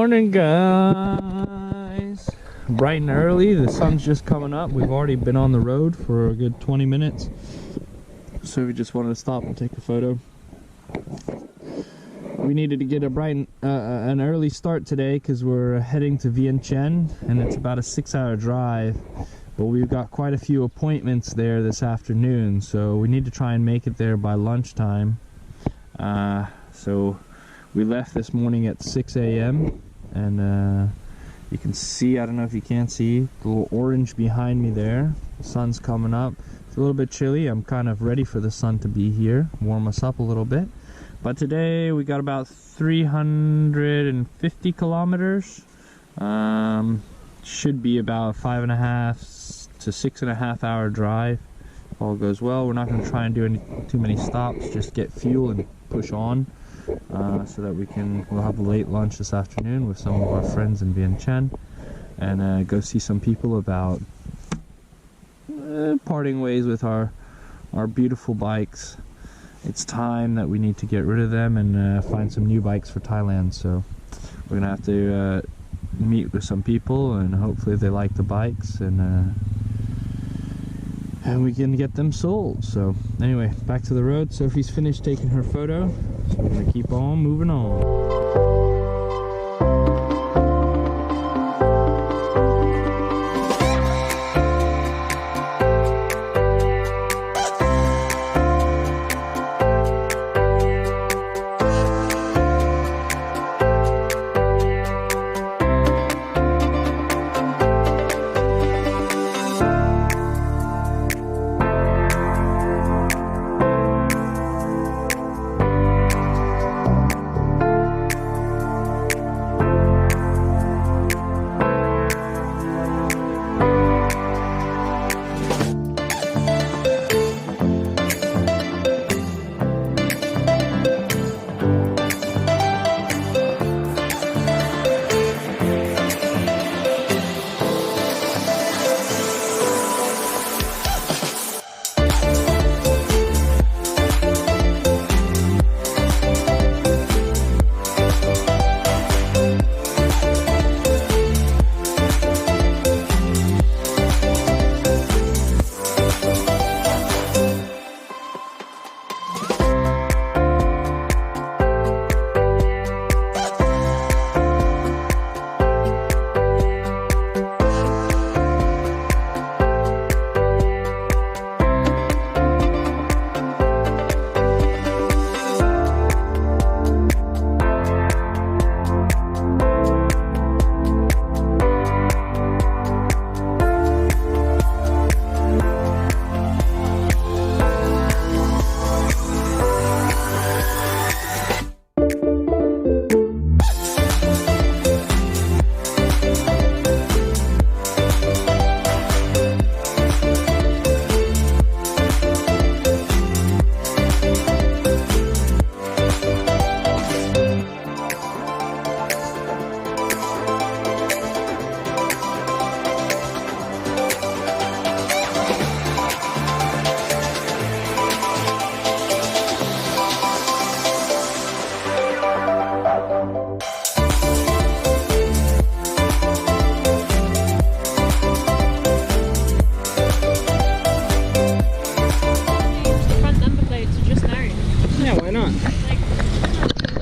morning, guys. Bright and early, the sun's just coming up. We've already been on the road for a good 20 minutes, so we just wanted to stop and take a photo. We needed to get an early start today because we're heading to Vientiane, and it's about a 6-hour drive, but we've got quite a few appointments there this afternoon, so we need to try and make it there by lunchtime. So we left this morning at 6 a.m. and you can see, I don't know if you can see, the little orange behind me there. The sun's coming up. It's a little bit chilly. I'm kind of ready for the sun to be here, warm us up a little bit. But today we got about 350 kilometers. Should be about 5.5 to 6.5 hour drive. If all goes well, we're not going to try and do too many stops, just get fuel and push on. So that we'll have a late lunch this afternoon with some of our friends in Vientiane, and go see some people about parting ways with our beautiful bikes. It's time that we need to get rid of them and find some new bikes for Thailand. So we're gonna have to meet with some people, and hopefully they like the bikes, and we can get them sold. So anyway, back to the road. Sophie's finished taking her photo, so we're gonna keep on moving on.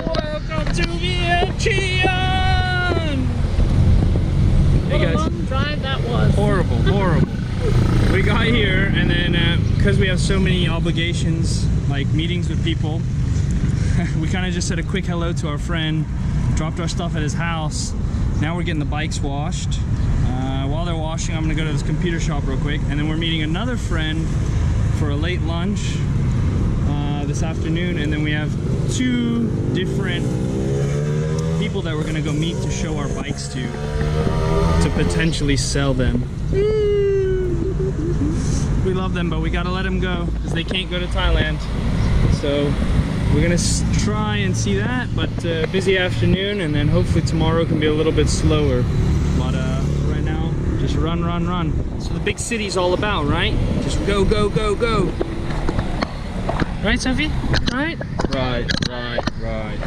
Welcome to Vientiane! Hey guys. What a long drive that was. Horrible, horrible. We got here, and then because we have so many obligations, like meetings with people, we kind of just said a quick hello to our friend, dropped our stuff at his house. Now we're getting the bikes washed. While they're washing, I'm gonna go to this computer shop real quick, and then we're meeting another friend for a late lunch this afternoon, and then we have 2 different people that we're gonna go meet to show our bikes to potentially sell them. We love them, but we gotta let them go because they can't go to Thailand. So we're gonna try and see that, but busy afternoon, and then hopefully tomorrow can be a little bit slower. But right now, just run, run, run. That's what the big city's all about, right? Just go, go, go, go. Right, Sophie? Right? Right, right, right.